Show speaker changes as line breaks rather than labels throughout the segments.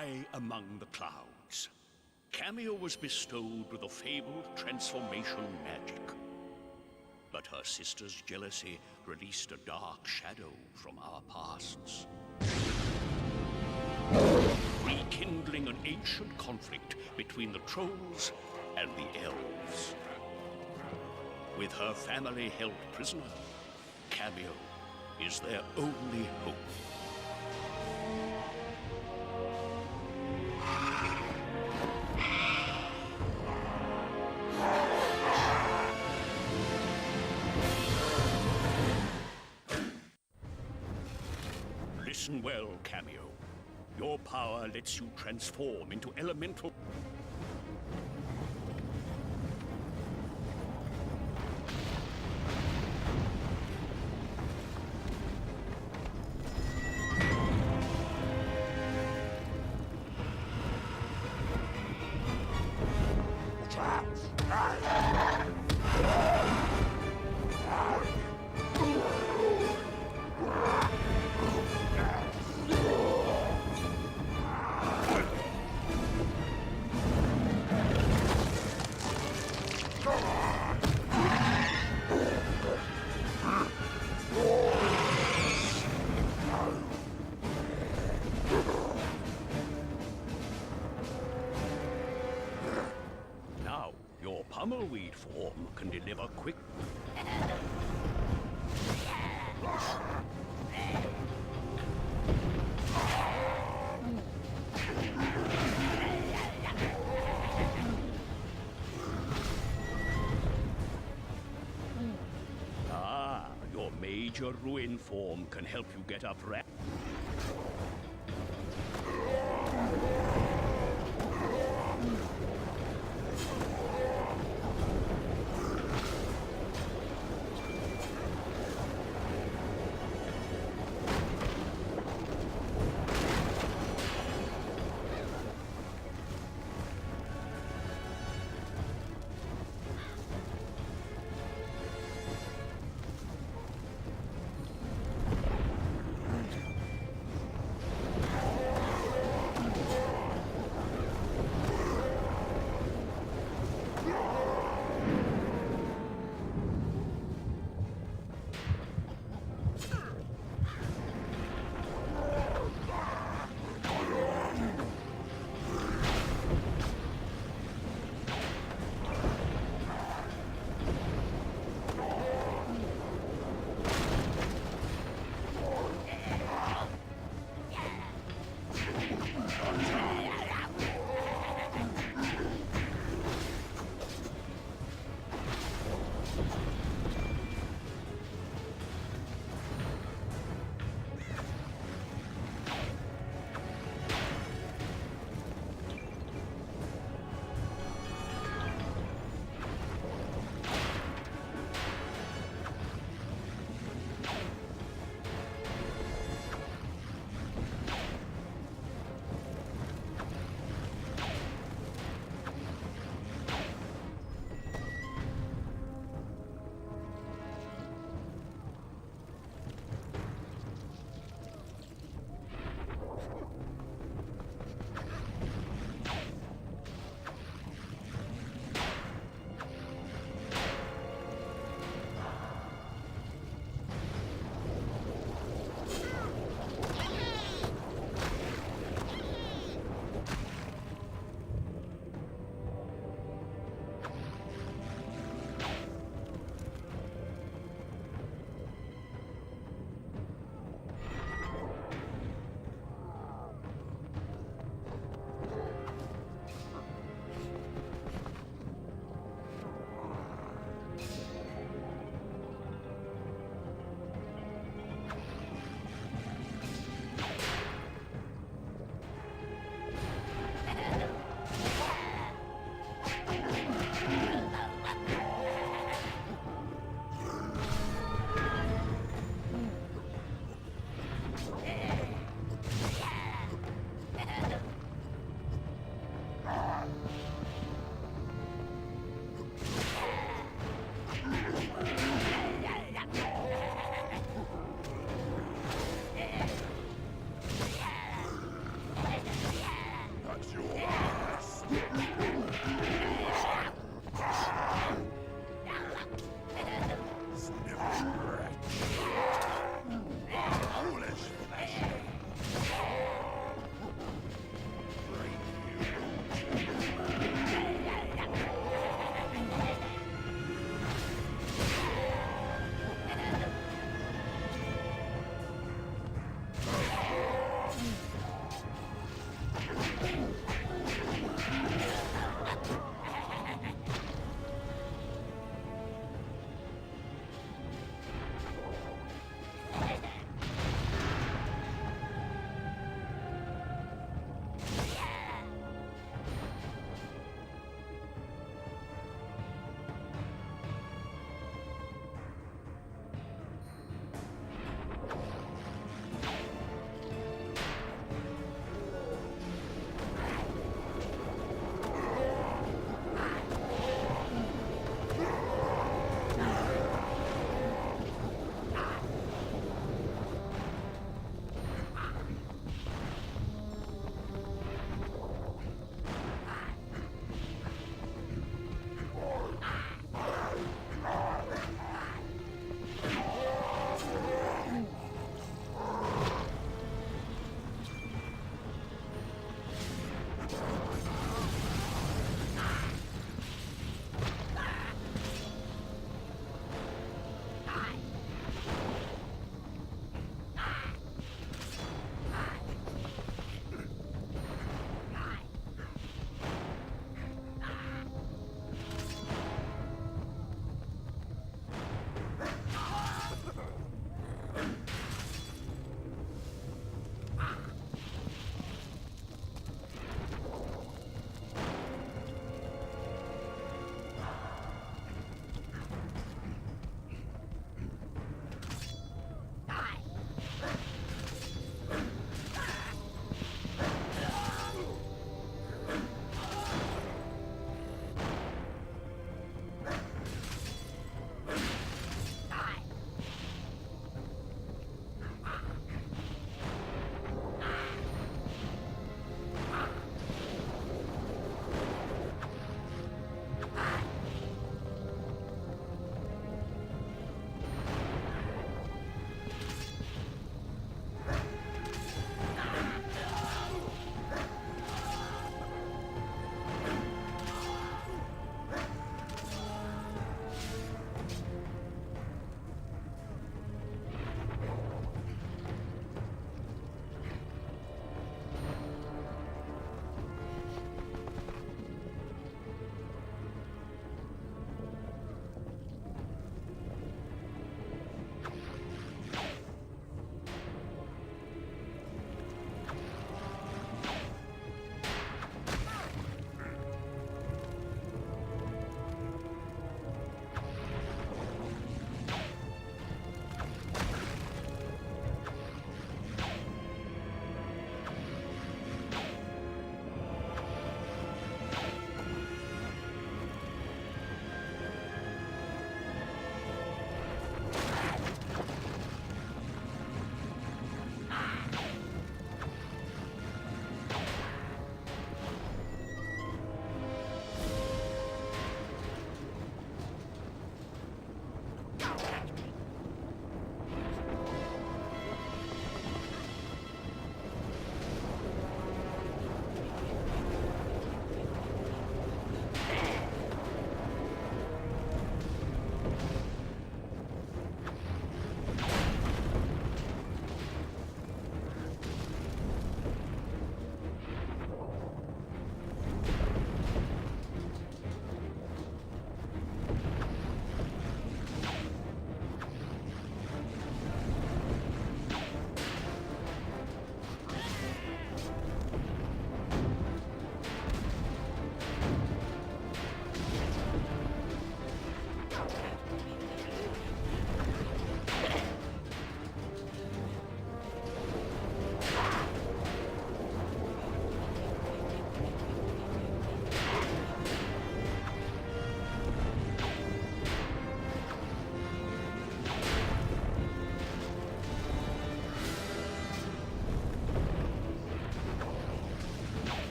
high among the clouds. Kameo was bestowed with the fabled transformation magic. But her sister's jealousy released a dark shadow from our pasts, rekindling an ancient conflict between the trolls and the elves. With her family held prisoner, Kameo is their only hope. Listen well, Kameo. Your power lets you transform into elemental... Pummelweed form can deliver quick... Your major ruin form can help you get up right.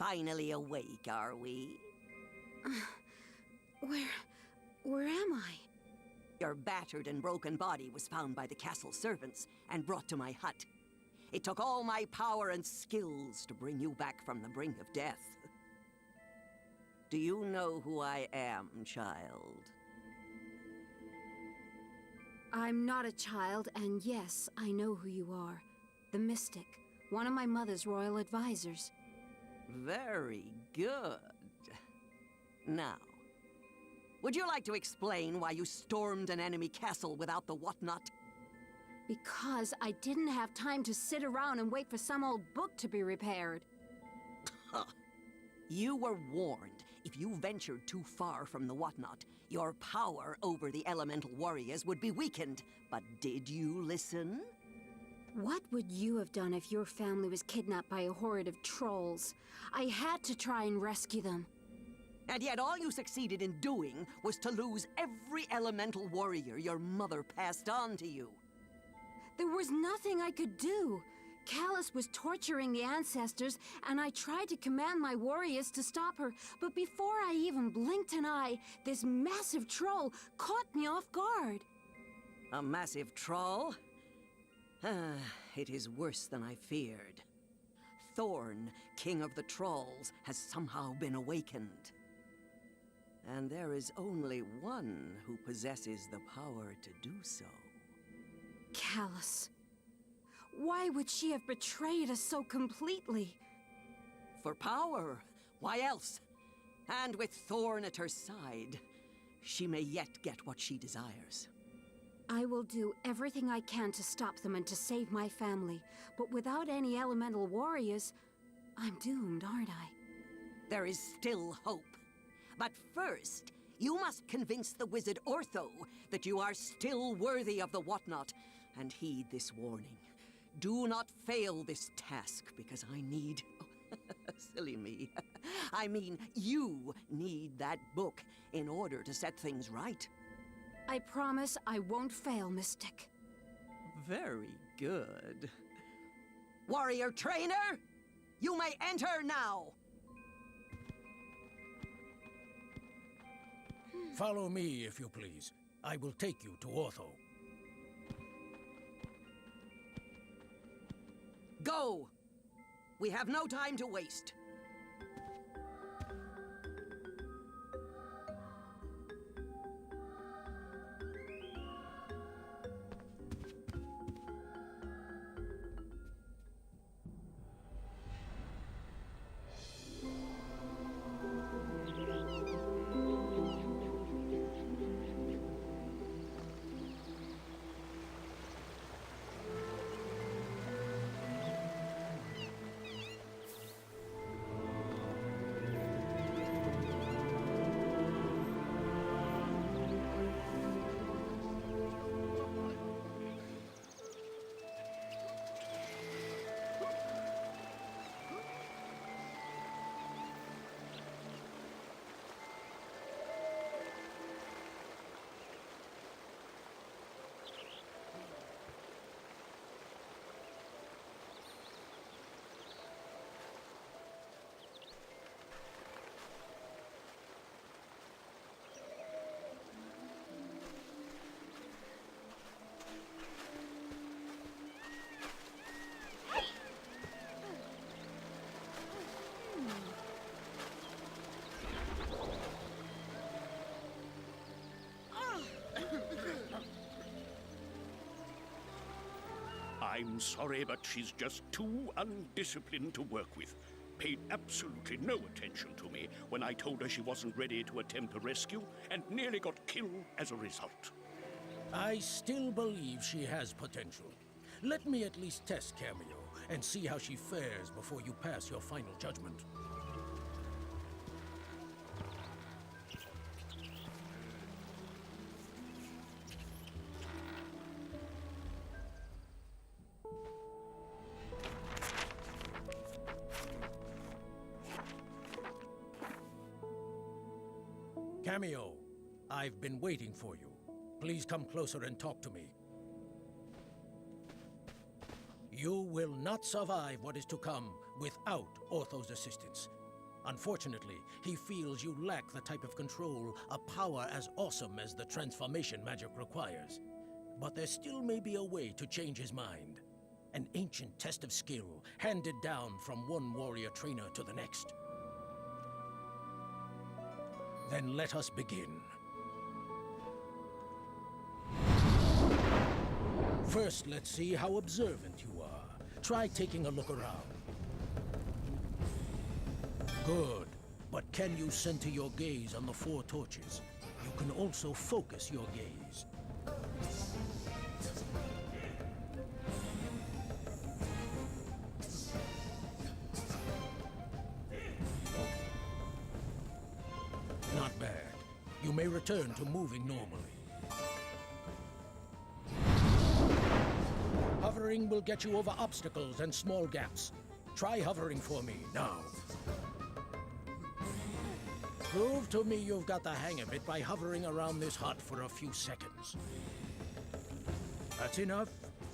finally awake, are we?
Where am I?
Your battered and broken body was found by the castle servants and brought to my hut. It took all my power and skills to bring you back from the brink of death. Do you know who I am, child?
I'm not a child, and yes, I know who you are. The Mystic, one of my mother's royal advisors.
Very good. Now, would you like to explain why you stormed an enemy castle without the whatnot?
Because I didn't have time to sit around and wait for some old book to be repaired.
You were warned. If you ventured too far from the whatnot, your power over the elemental warriors would be weakened. But did you listen?
What would you have done if your family was kidnapped by a horde of trolls? I had to try and rescue them.
And yet all you succeeded in doing was to lose every elemental warrior your mother passed on to you.
There was nothing I could do. Callus was torturing the ancestors, and I tried to command my warriors to stop her, but before I even blinked an eye, this massive troll caught me off guard.
A massive troll? It is worse than I feared. Thorn, king of the trolls, has somehow been awakened. And there is only one who possesses the power to do so.
Callus. Why would she have betrayed us so completely?
For power. Why else? And with Thorn at her side, she may yet get what she desires.
I will do everything I can to stop them and to save my family. But without any elemental warriors, I'm doomed, aren't I?
There is still hope. But first, you must convince the wizard Ortho that you are still worthy of the whatnot, and heed this warning. Do not fail this task, because I need... Silly me. I mean, you need that book in order to set things right.
I promise I won't fail, Mystic.
Very good. Warrior trainer, you may enter now!
Follow me, if you please. I will take you to Ortho.
Go! We have no time to waste.
I'm sorry, but she's just too undisciplined to work with. Paid absolutely no attention to me when I told her she wasn't ready to attempt a rescue, and nearly got killed as a result.
I still believe she has potential. Let me at least test Kameo and see how she fares before you pass your final judgment. Kameo, I've been waiting for you. Please come closer and talk to me. You will not survive what is to come without Ortho's assistance. Unfortunately, he feels you lack the type of control a power as awesome as the transformation magic requires. But there still may be a way to change his mind. An ancient test of skill, handed down from one warrior trainer to the next. Then let us begin. First, let's see how observant you are. Try taking a look around. Good. But can you center your gaze on the 4 torches? You can also focus your gaze. Not bad. You may return to moving normally. Hovering will get you over obstacles and small gaps. Try hovering for me, now. Prove to me you've got the hang of it by hovering around this hut for a few seconds. That's enough.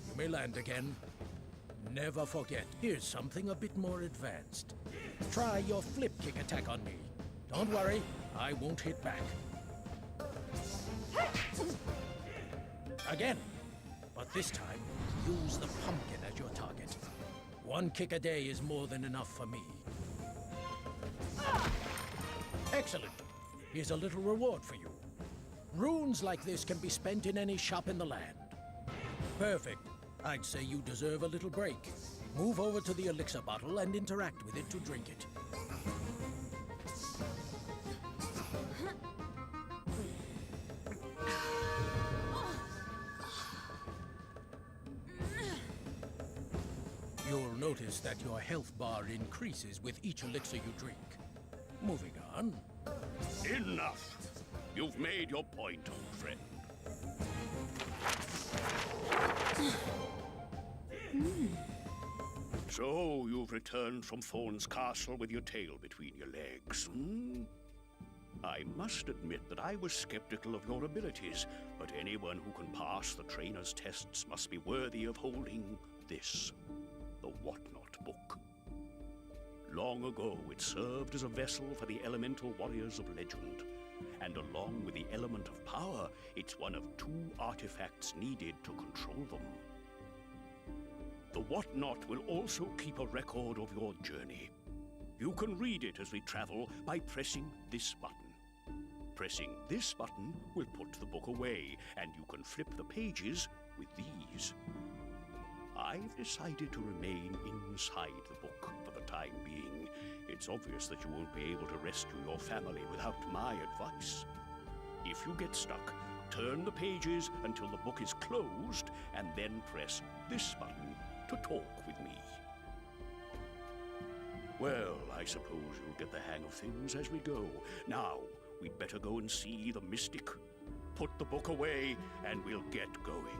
You may land again. Never forget, here's something a bit more advanced. Try your flip kick attack on me. Don't worry, I won't hit back. Again. But this time, use the pumpkin as your target. 1 kick a day is more than enough for me. Excellent. Here's a little reward for you. Runes like this can be spent in any shop in the land. Perfect. I'd say you deserve a little break. Move over to the elixir bottle and interact with it to drink it. You'll notice that your health bar increases with each elixir you drink. Moving on.
Enough! You've made your point, old friend. So, you've returned from Thorn's castle with your tail between your legs, hmm? I must admit that I was skeptical of your abilities, but anyone who can pass the trainer's tests must be worthy of holding this, the Whatnot Book. Long ago, it served as a vessel for the elemental warriors of legend, and along with the element of power, it's one of 2 artifacts needed to control them. The Whatnot will also keep a record of your journey. You can read it as we travel by pressing this button. Pressing this button will put the book away, and you can flip the pages with these. I've decided to remain inside the book for the time being. It's obvious that you won't be able to rescue your family without my advice. If you get stuck, turn the pages until the book is closed, and then press this button to talk with me. Well, I suppose you'll get the hang of things as we go. Now, we'd better go and see the mystic. Put the book away, and we'll get going.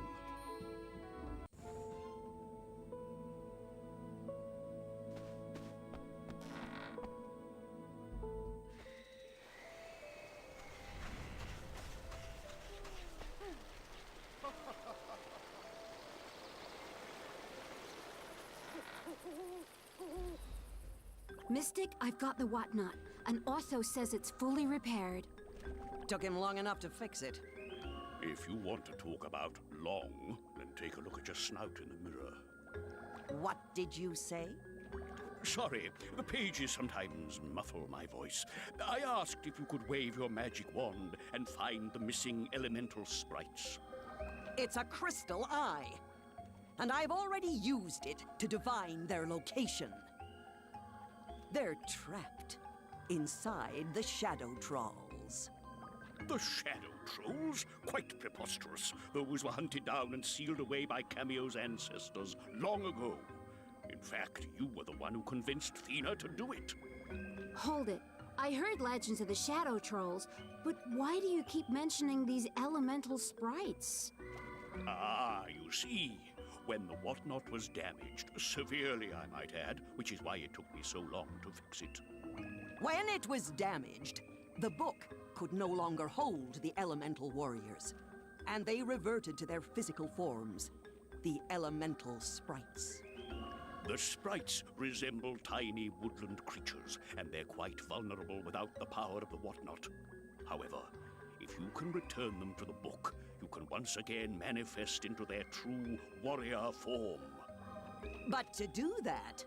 Mystic, I've got the Whatnot, and Ortho says it's fully repaired.
Took him long enough to fix it.
If you want to talk about long, then take a look at your snout in the mirror.
What did you say?
Sorry, the pages sometimes muffle my voice. I asked if you could wave your magic wand and find the missing elemental sprites.
It's a crystal eye, and I've already used it to divine their location. They're trapped inside the Shadow Trolls.
The Shadow Trolls? Quite preposterous. Those were hunted down and sealed away by Kameo's ancestors long ago. In fact, you were the one who convinced Thina to do it.
Hold it. I heard legends of the Shadow Trolls, but why do you keep mentioning these elemental sprites?
Ah, you see. When the Whatnot was damaged, severely I might add, which is why it took me so long to fix it.
When it was damaged, the book could no longer hold the elemental warriors, and they reverted to their physical forms, the elemental sprites.
The sprites resemble tiny woodland creatures, and they're quite vulnerable without the power of the whatnot. However, if you can return them to the book, you can once again manifest into their true warrior form.
But to do that,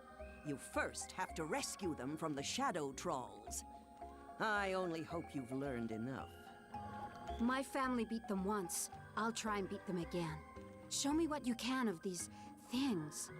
you first have to rescue them from the shadow trolls. I only hope you've learned enough.
My family beat them once. I'll try and beat them again. Show me what you can of these things.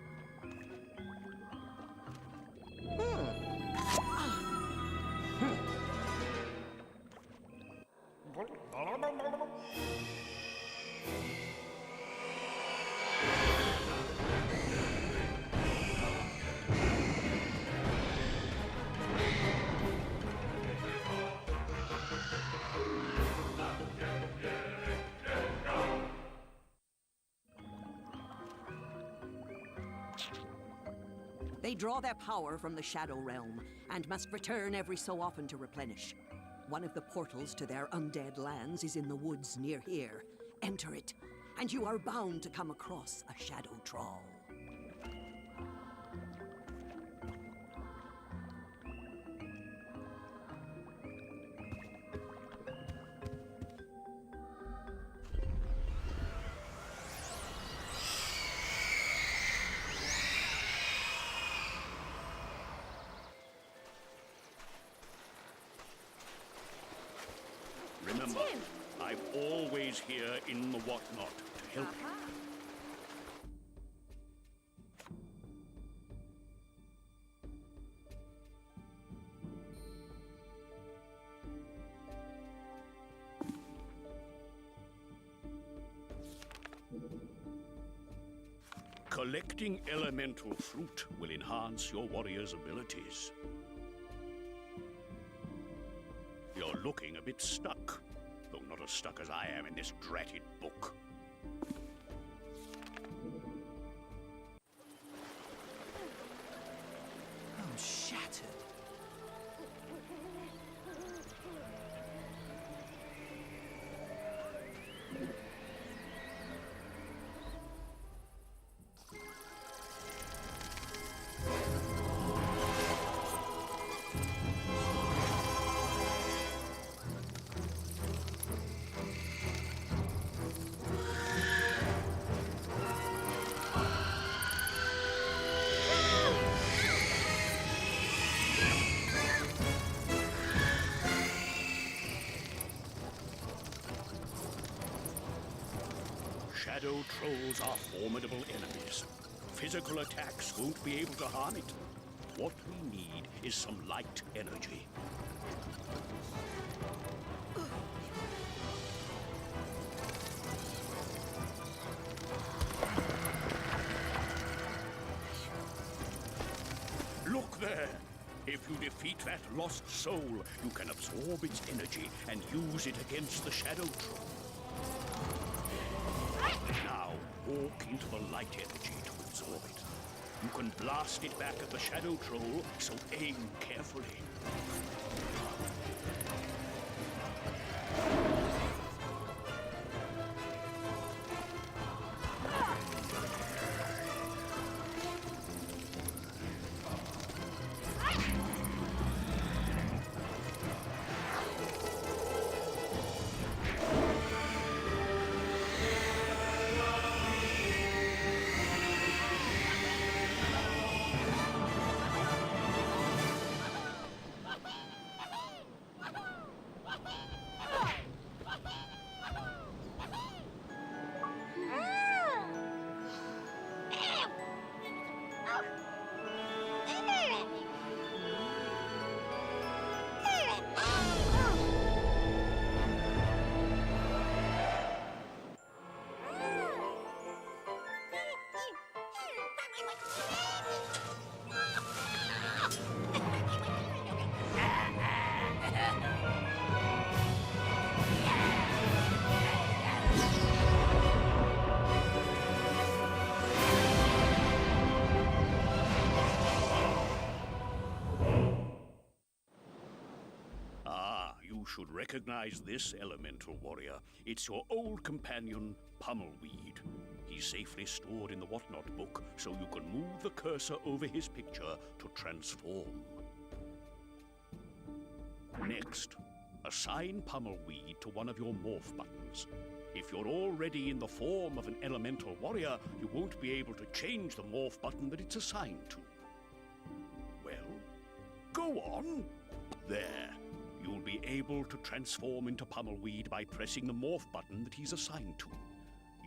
They draw their power from the Shadow Realm, and must return every so often to replenish. One of the portals to their undead lands is in the woods near here. Enter it, and you are bound to come across a shadow troll.
Remember, I'm always here in the whatnot to help you. Collecting elemental fruit will enhance your warrior's abilities. You're looking a bit stuck, though not as stuck as I am in this dratted book.
I'm shattered.
Shadow trolls are formidable enemies. Physical attacks won't be able to harm it. What we need is some light energy. Look there! If you defeat that lost soul, you can absorb its energy and use it against the shadow troll. Now, walk into the light energy to absorb it. You can blast it back at the shadow troll, so aim carefully. should recognize this elemental warrior. It's your old companion, Pummelweed. He's safely stored in the Whatnot book, so you can move the cursor over his picture to transform. Next, assign Pummelweed to one of your morph buttons. If you're already in the form of an elemental warrior, you won't be able to change the morph button that it's assigned to. Well, go on. There. You'll be able to transform into Pummelweed by pressing the morph button that he's assigned to.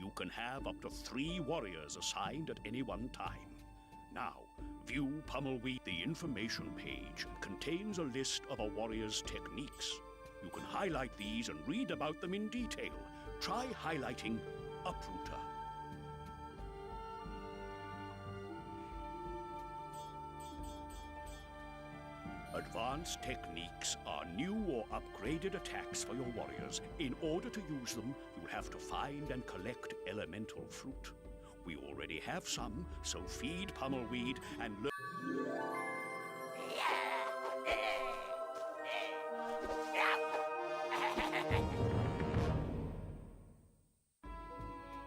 You can have up to 3 warriors assigned at any one time. Now, view Pummelweed. The information page contains a list of a warrior's techniques. You can highlight these and read about them in detail. Try highlighting Uprooter. Advanced techniques are new or upgraded attacks for your warriors. In order to use them, you'll have to find and collect elemental fruit. We already have some, so feed Pummelweed and learn.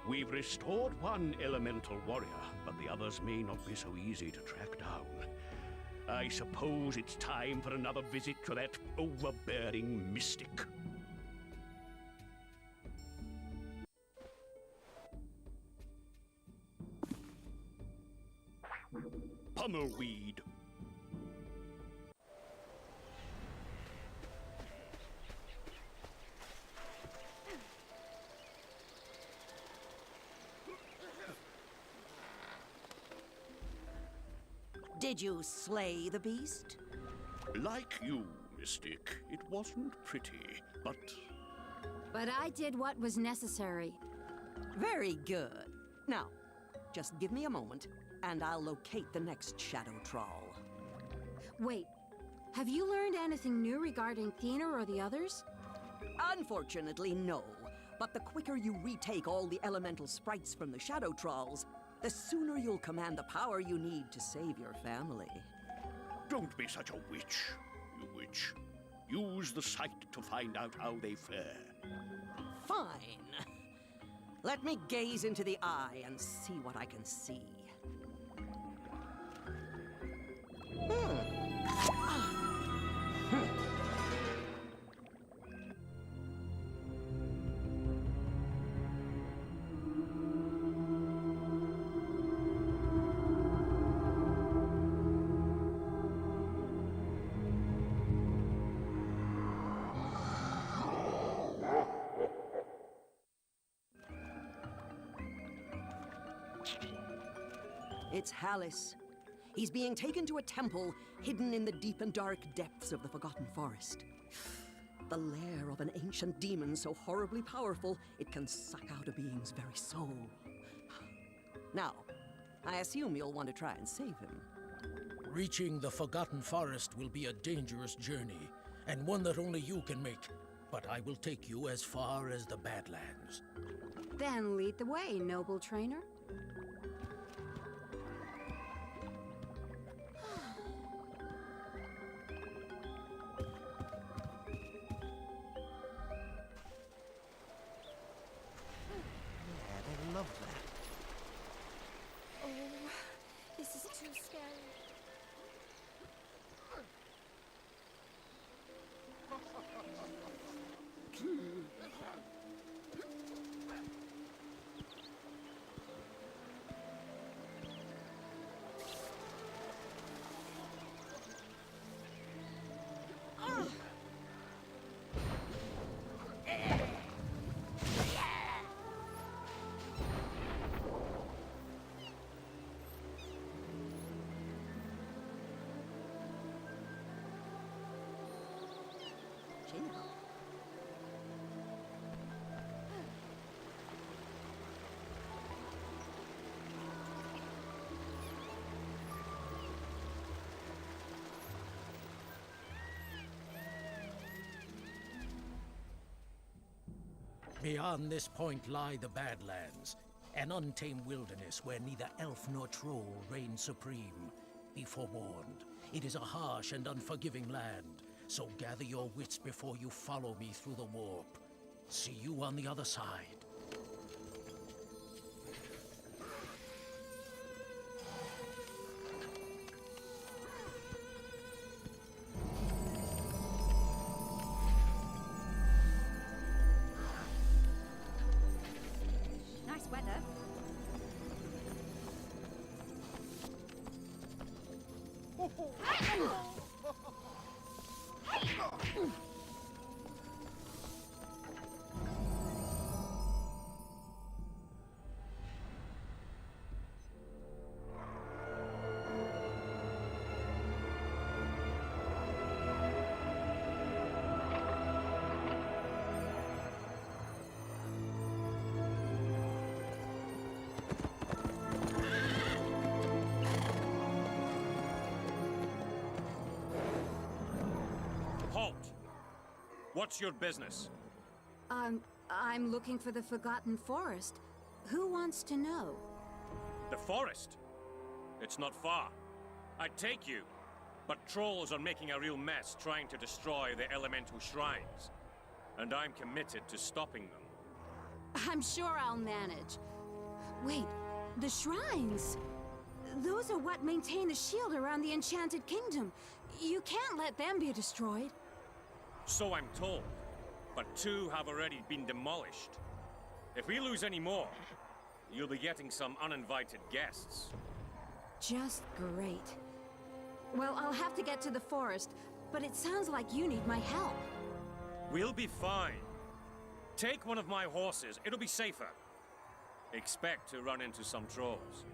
We've restored one elemental warrior, but the others may not be so easy to track down. I suppose it's time for another visit to that overbearing mystic. Pummelweed.
Did you slay the beast?
Like you, Mystic, it wasn't pretty, but...
But I did what was necessary.
Very good. Now, just give me a moment, and I'll locate the next shadow trawl.
Wait, have you learned anything new regarding Thena or the others?
Unfortunately, no. But the quicker you retake all the elemental sprites from the shadow trawls, the sooner you'll command the power you need to save your family.
Don't be such a witch, you witch. Use the sight to find out how they fare.
Fine. Let me gaze into the eye and see what I can see. It's Hallis. He's being taken to a temple hidden in the deep and dark depths of the Forgotten Forest. The lair of an ancient demon so horribly powerful it can suck out a being's very soul. Now, I assume you'll want to try and save him.
Reaching the Forgotten Forest will be a dangerous journey, and one that only you can make. But I will take you as far as the Badlands.
Then lead the way, noble trainer.
I love that.
Oh, this is too scary.
Beyond this point lie the Badlands, an untamed wilderness where neither elf nor troll reign supreme. Be forewarned, it is a harsh and unforgiving land, So gather your wits before you follow me through the warp. See you on the other side.
Nice weather.
Halt! What's your business?
I'm looking for the Forgotten Forest. Who wants to know?
The forest? It's not far. I'd take you. But trolls are making a real mess trying to destroy the elemental shrines. And I'm committed to stopping them.
I'm sure I'll manage. Wait, the shrines! Those are what maintain the shield around the Enchanted Kingdom. You can't let them be destroyed.
So I'm told. But 2 have already been demolished. If we lose any more, you'll be getting some uninvited guests.
Just great. Well, I'll have to get to the forest, but it sounds like you need my help.
We'll be fine. Take one of my horses, it'll be safer. Expect to run into some trolls.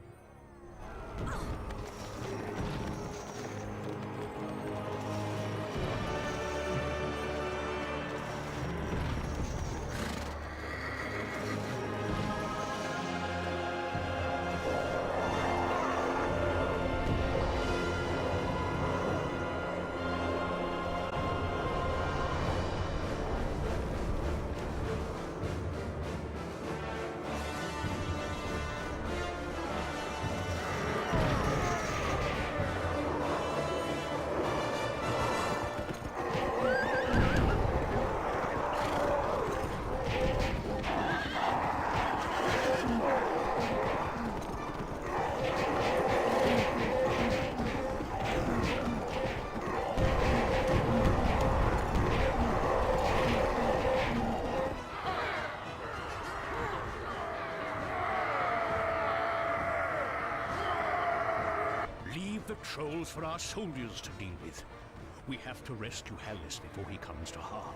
The trolls for our soldiers to deal with. We have to rescue Hallis before he comes to harm.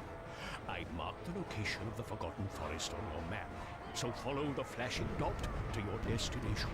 I marked the location of the Forgotten Forest on your map, so follow the flashing dot to your destination.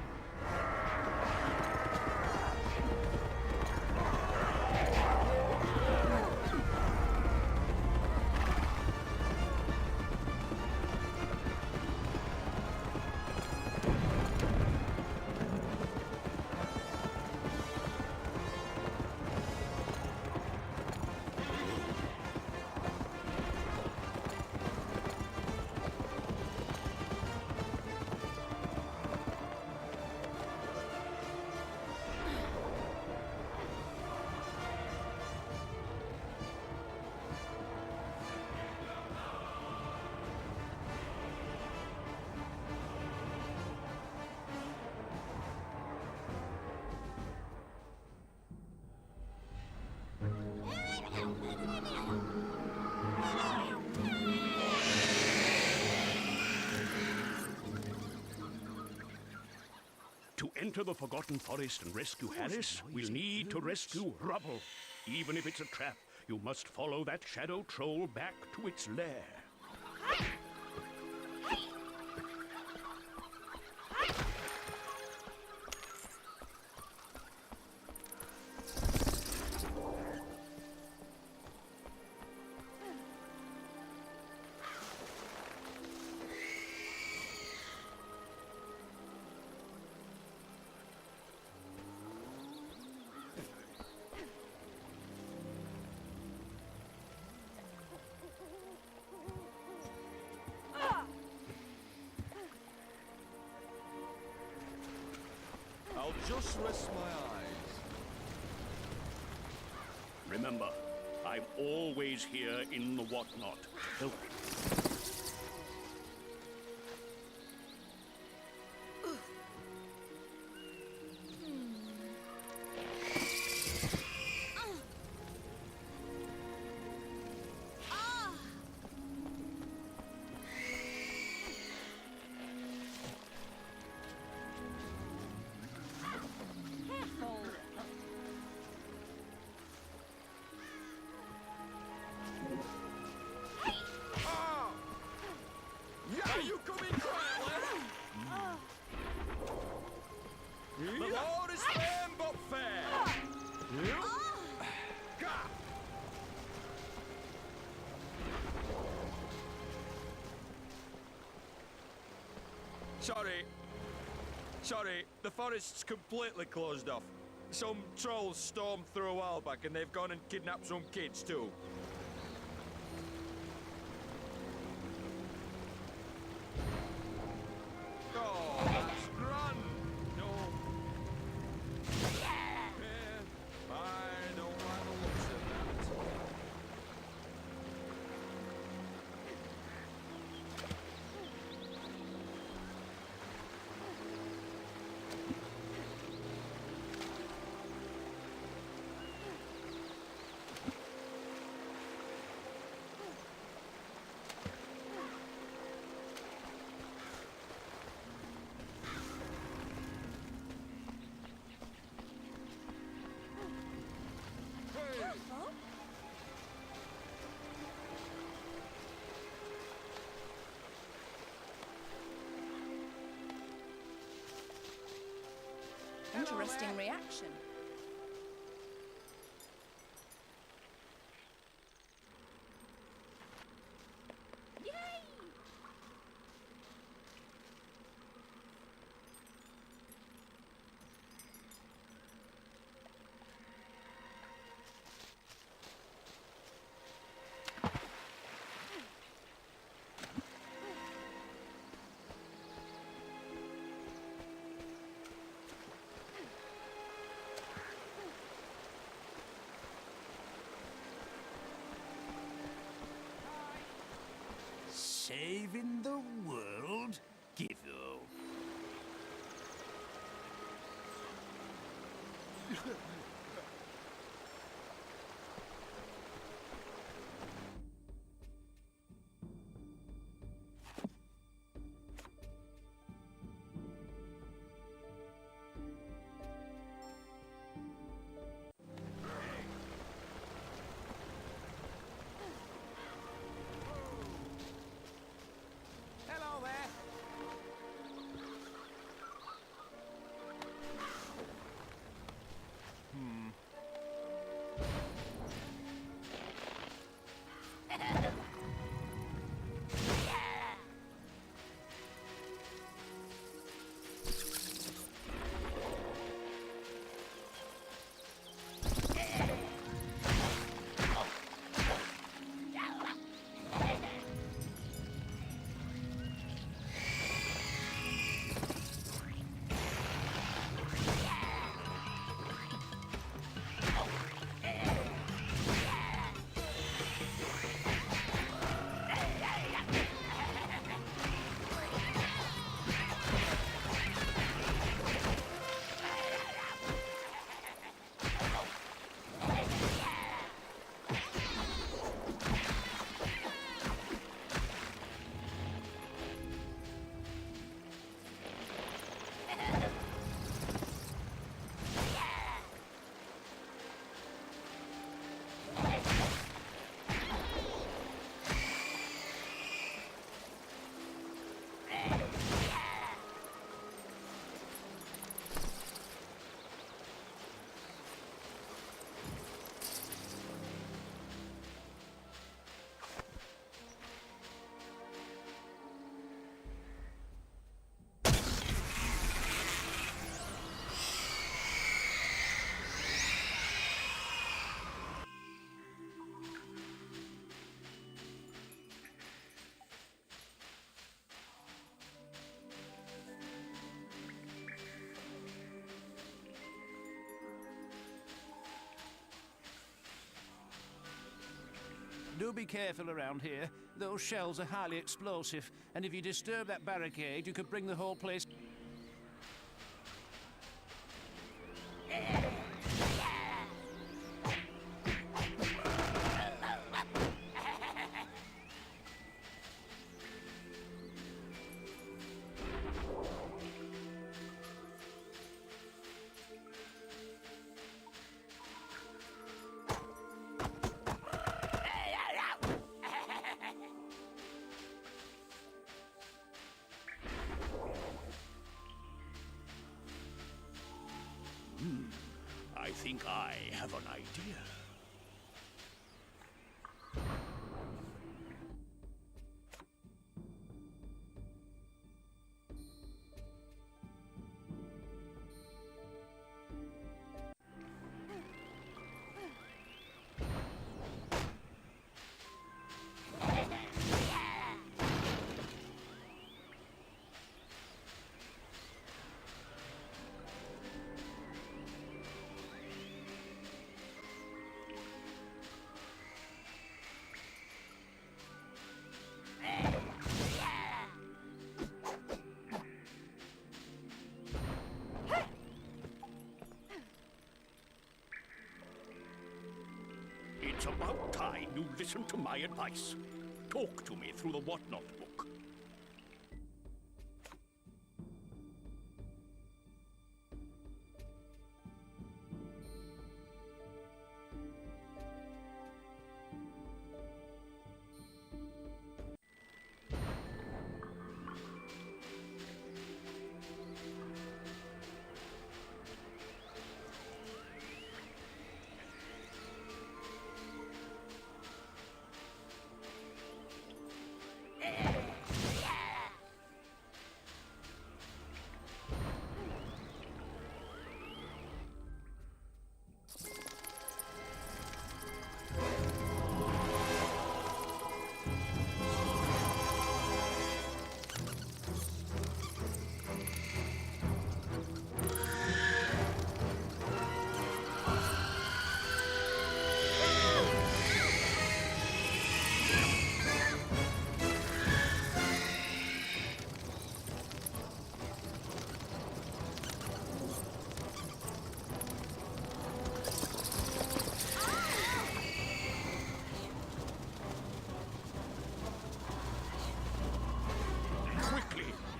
To enter the Forgotten Forest and rescue Hallis, we'll need to rescue Rubble. Even if it's a trap, you must follow that shadow troll back to its lair.
I'll just rest my eyes.
Remember, I I'm always here in the whatnot, helping.
Yeah, you come in quietly. The Lord is firm but fair. Gah. Sorry, the forest's completely closed off. Some trolls stormed through a while back and they've gone and kidnapped some kids too. Oh, that's grand. No. I don't like the looks of that.
Interesting reaction.
Saving the world? Githo.
Hello there.
Do be careful around here. Those shells are highly explosive, and if you disturb that barricade, you could bring the whole place...
I think I have an idea. It's about time you listen to my advice. Talk to me through the Whatnot book.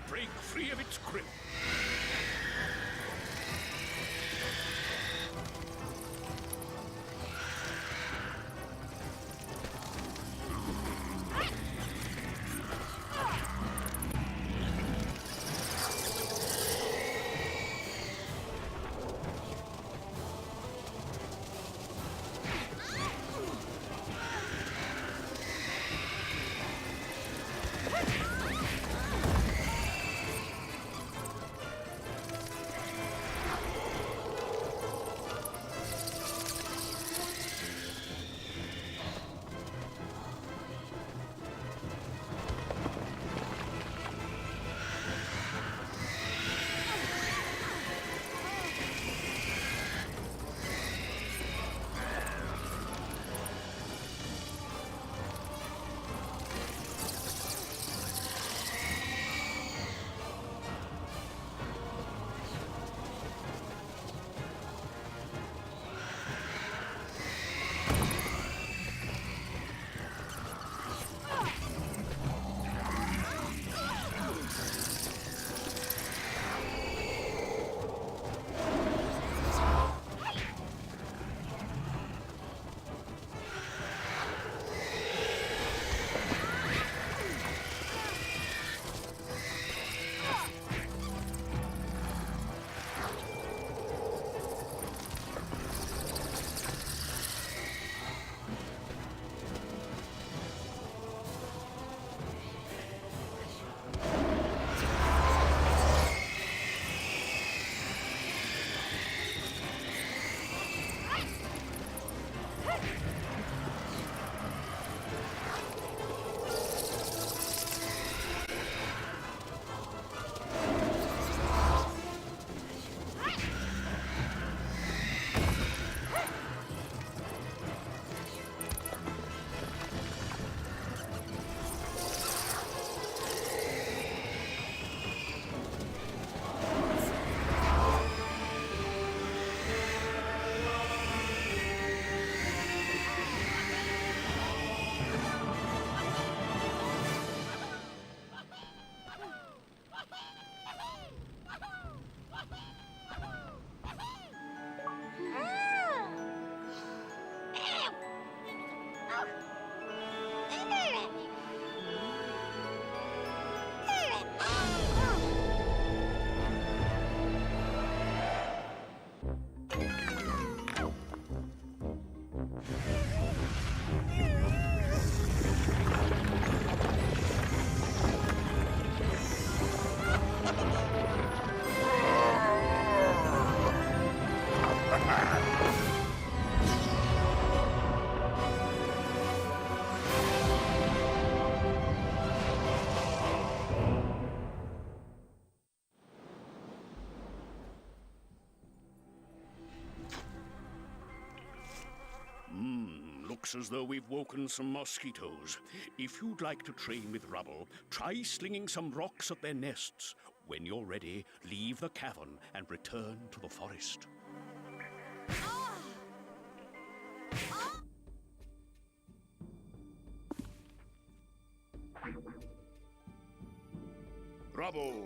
Break free of its grip. looks as though we've woken some mosquitoes. If you'd like to train with rubble, try slinging some rocks at their nests. When you're ready, leave the cavern and return to the forest. Rubble!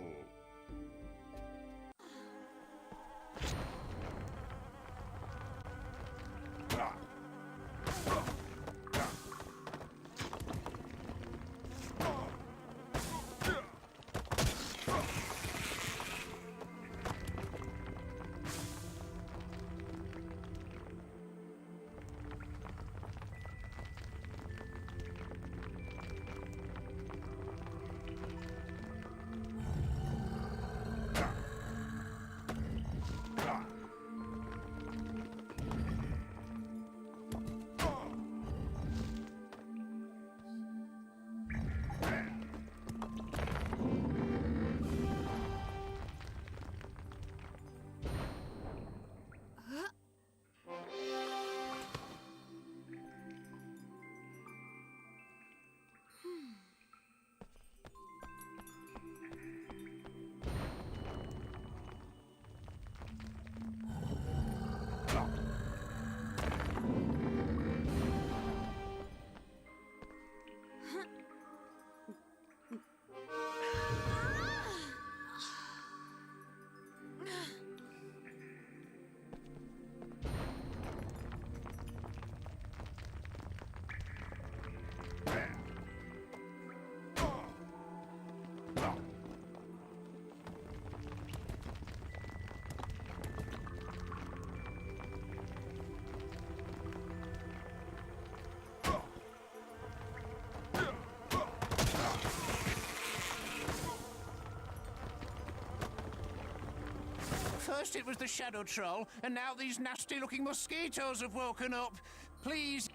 First it was the shadow troll, and now these nasty-looking mosquitoes have woken up. Please.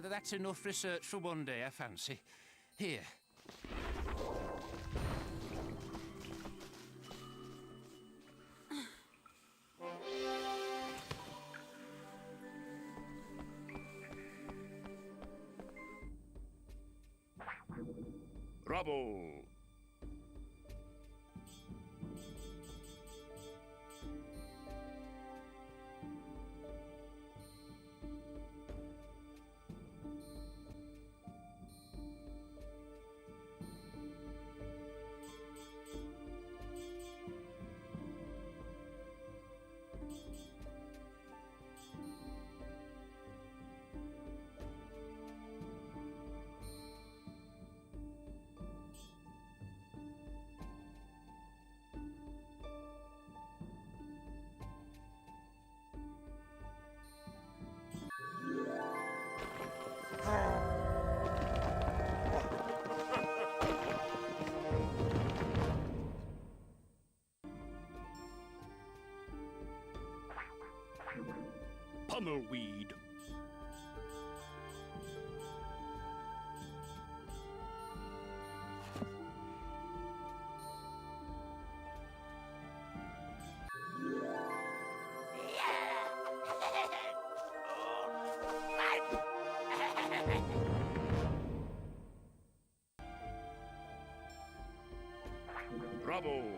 That's enough research for one day, I fancy. Here.
Rubble! Pummelweed. trouble.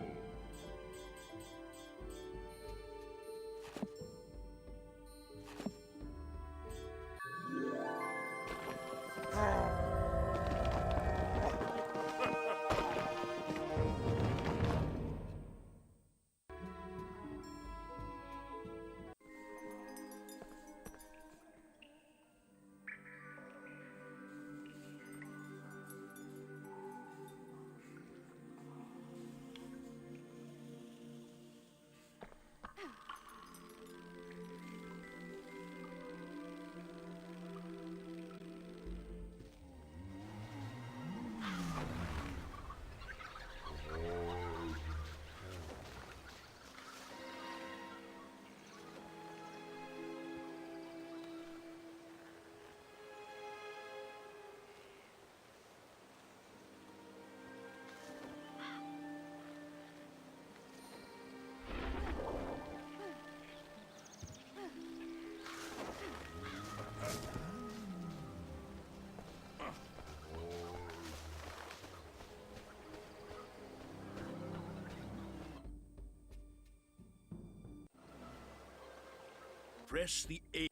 Press the A.